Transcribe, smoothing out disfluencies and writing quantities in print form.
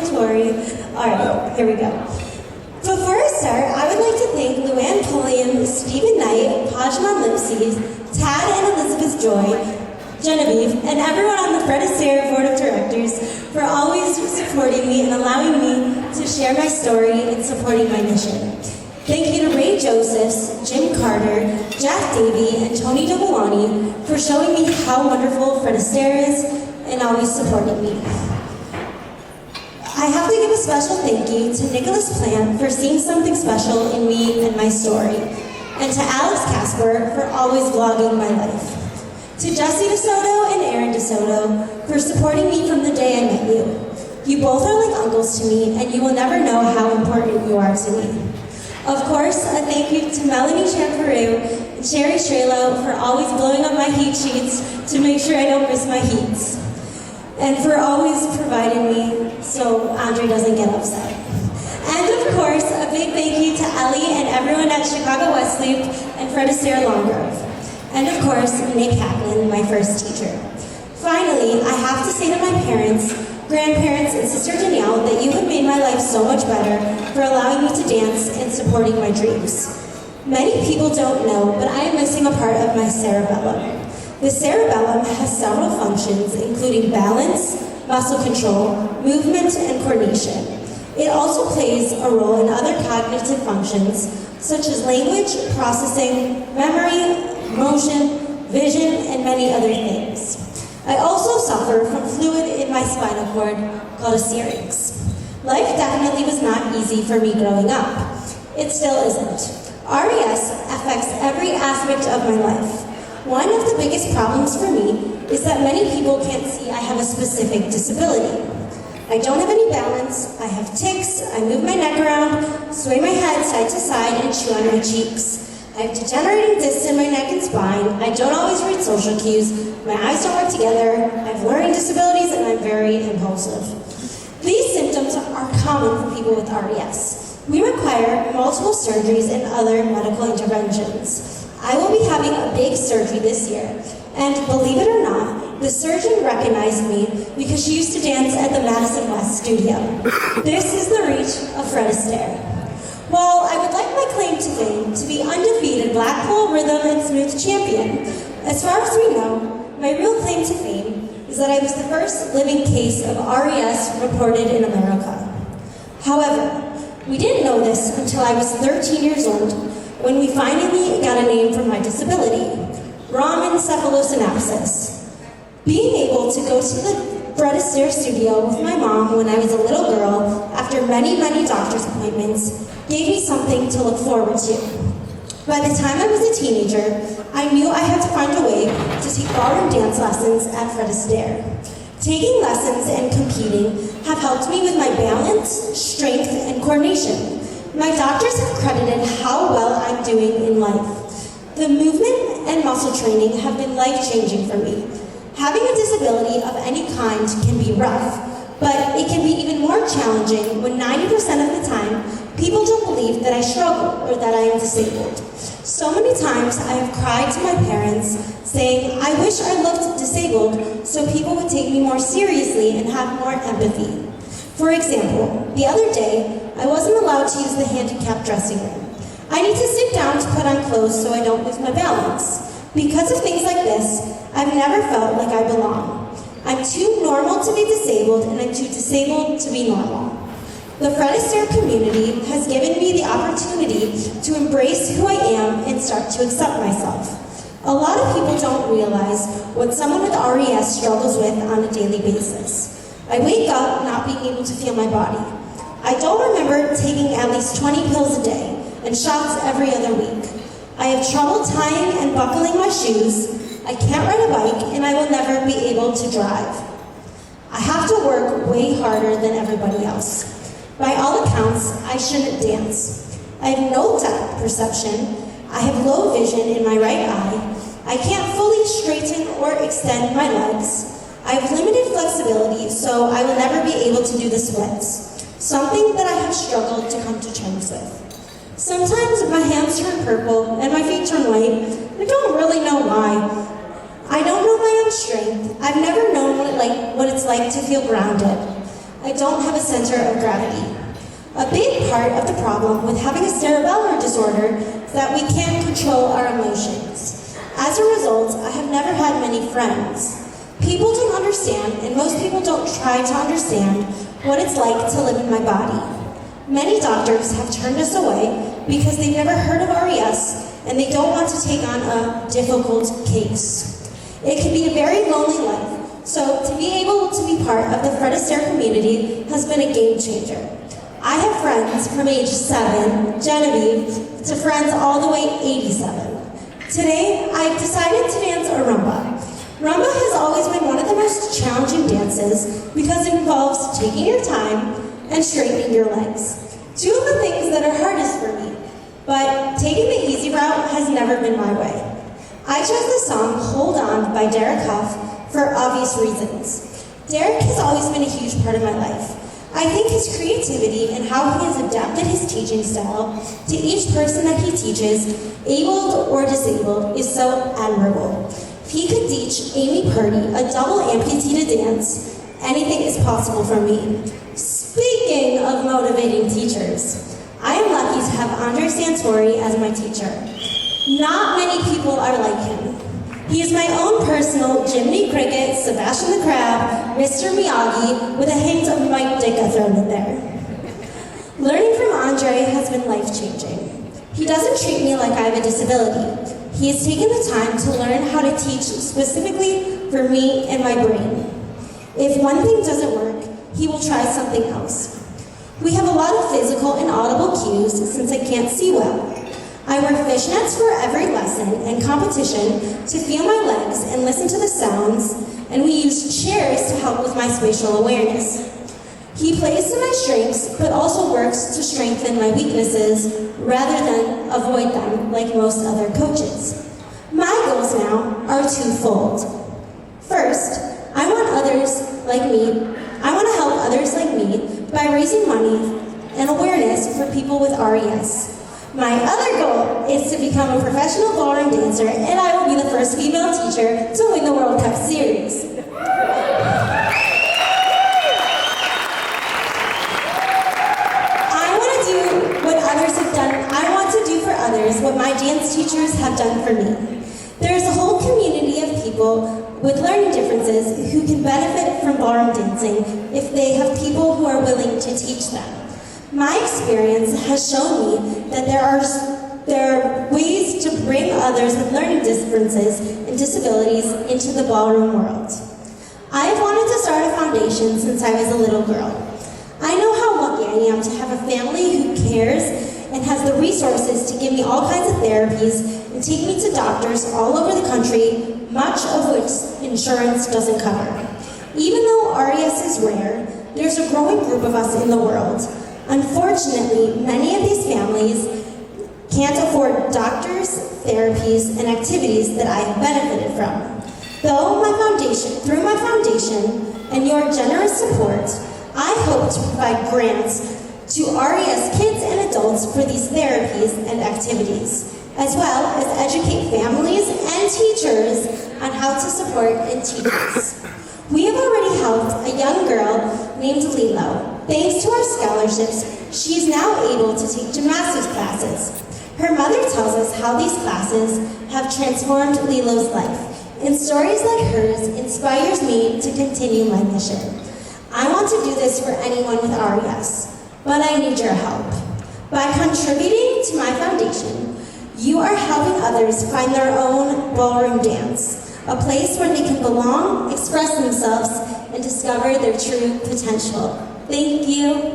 celebratory. Alright, here we go. Before I start, I would like to thank Luann Pulliam, Stephen Knight, Pajman Lipsy, Tad and Elizabeth Joy, Genevieve, and everyone on the Fred Astaire Board of Directors for always supporting me and allowing me to share my story and supporting my mission. Thank you to Ray Josephs, Jim Carter, Jack Davey, and Tony Dovolani for showing me how wonderful Fred Astaire is and always supporting me. I have to give a special thank you to Nicholas Plant for seeing something special in me and my story, and to Alex Casper for always vlogging my life. To Jesse DeSoto and Aaron DeSoto for supporting me from the day I met you. You both are like uncles to me, and you will never know how important you are to me. Of course, a thank you to Melanie Champeru and Sherry Strelo for always blowing up my heat sheets to make sure I don't miss my heats. And for always providing me so Andre doesn't get upset. And of course, a big thank you to Ellie and everyone at Chicago Wesleaf and Fred Astaire Long Grove. And of course, Nick Kaplan, my first teacher. Finally, I have to say to my parents, grandparents, and Sister Danielle that you have made my life so much better for allowing me to dance and supporting my dreams. Many people don't know, but I am missing a part of my cerebellum. The cerebellum has several functions, including balance, muscle control, movement, and coordination. It also plays a role in other cognitive functions, such as language, processing, memory, motion, vision, and many other things. I also suffer from fluid in my spinal cord called a syrinx. Life definitely was not easy for me growing up. It still isn't. RES affects every aspect of my life. One of the biggest problems for me is that many people can't see I have a specific disability. I don't have any balance, I have tics, I move my neck around, sway my head side to side, and chew on my cheeks. I have degenerating discs in my neck and spine, I don't always read social cues, my eyes don't work together, I have learning disabilities, and I'm very impulsive. These symptoms are common for people with RES. We require multiple surgeries and other medical interventions. I will be having a big surgery this year, and believe it or not, the surgeon recognized me because she used to dance at the Madison West studio. This is the reach of Fred Astaire. While I would like my claim to fame to be undefeated Blackpool rhythm and smooth champion, as far as we know, my real claim to fame is that I was the first living case of RES reported in America. However, we didn't know this until I was 13 years old, when we finally got a name for my disability, Raman encephalosynapsis. Being able to go to the Fred Astaire studio with my mom when I was a little girl, after many, many doctor's appointments, gave me something to look forward to. By the time I was a teenager, I knew I had to find a way to take ballroom dance lessons at Fred Astaire. Taking lessons and competing have helped me with my balance, strength, and coordination. My doctors have credited how well I'm doing in life. The movement and muscle training have been life-changing for me. Having a disability of any kind can be rough, but it can be even more challenging when 90% of the time, people don't believe that I struggle or that I am disabled. So many times I have cried to my parents saying, I wish I looked disabled so people would take me more seriously and have more empathy. For example, the other day, I wasn't allowed to use the handicapped dressing room. I need to sit down to put on clothes so I don't lose my balance. Because of things like this, I've never felt like I belong. I'm too normal to be disabled, and I'm too disabled to be normal. The Fred Astaire community has given me the opportunity to embrace who I am and start to accept myself. A lot of people don't realize what someone with RES struggles with on a daily basis. I wake up not being able to feel my body. I don't remember taking at least 20 pills a day and shots every other week. I have trouble tying and buckling my shoes. I can't ride a bike, and I will never be able to drive. I have to work way harder than everybody else. By all accounts, I shouldn't dance. I have no depth perception. I have low vision in my right eye. I can't fully straighten or extend my legs. I have limited flexibility, so I will never be able to do the splits, something that I have struggled to come to terms with. Sometimes my hands turn purple and my feet turn white. I don't really know why. I don't know my own strength. I've never known what it's like to feel grounded. I don't have a center of gravity. A big part of the problem with having a cerebellar disorder is that we can't control our emotions. As a result, I have never had many friends. People don't understand, and most people don't try to understand, what it's like to live in my body. Many doctors have turned us away because they've never heard of RES and they don't want to take on a difficult case. It can be a very lonely life, so to be able to be part of the Fred Astaire community has been a game changer. I have friends from age 7, Genevieve, to friends all the way 87. Today, I've decided to dance a rumba. Rumba has always been one of the most challenging dances because it involves taking your time and straightening your legs. Two of the things that are hardest for me, but taking the easy route has never been my way. I chose the song Hold On by Derek Huff for obvious reasons. Derek has always been a huge part of my life. I think his creativity and how he has adapted his teaching style to each person that he teaches, abled or disabled, is so admirable. If he could teach Amy Purdy, a double amputee, to dance, anything is possible for me. Speaking of motivating teachers, I am lucky to have Andre Santori as my teacher. Not many people are like him. He is my own personal Jiminy Cricket, Sebastian the Crab, Mr. Miyagi, with a hint of Mike Ditka thrown in there. Learning from Andre has been life-changing. He doesn't treat me like I have a disability. He has taken the time to learn how to teach specifically for me and my brain. If one thing doesn't work, he will try something else. We have a lot of physical and audible cues since I can't see well. I wear fishnets for every lesson and competition to feel my legs and listen to the sounds, and we use chairs to help with my spatial awareness. He plays to my strengths, but also works to strengthen my weaknesses rather than avoid them like most other coaches. My goals now are twofold. First, I want to help others like me by raising money and awareness for people with RES. My other goal is to become a professional ballroom dancer, and I will be the first female teacher to win the World Cup Series. I want to do what others have done. I want to do for others what my dance teachers have done for me. There is a whole community of people with learning differences who can benefit from ballroom dancing if they have people who are willing to teach them. My experience has shown me that there are ways to bring others with learning differences and disabilities into the ballroom world. I have wanted to start a foundation since I was a little girl. I know how lucky I am to have a family who cares and has the resources to give me all kinds of therapies and take me to doctors all over the country, much of which insurance doesn't cover. Even though RES is rare, there's a growing group of us in the world. Unfortunately, many of these families can't afford doctors, therapies, and activities that I have benefited from. Through my foundation and your generous support, I hope to provide grants to RES kids and adults for these therapies and activities, as well as educate families and teachers on how to support and teach us. We have already helped a young girl named Lilo. Thanks to our scholarships, she is now able to take gymnastics classes. Her mother tells us how these classes have transformed Lilo's life, and stories like hers inspires me to continue my mission. I want to do this for anyone with RES, but I need your help. By contributing to my foundation, you are helping others find their own ballroom dance, a place where they can belong, express themselves, and discover their true potential. Thank you.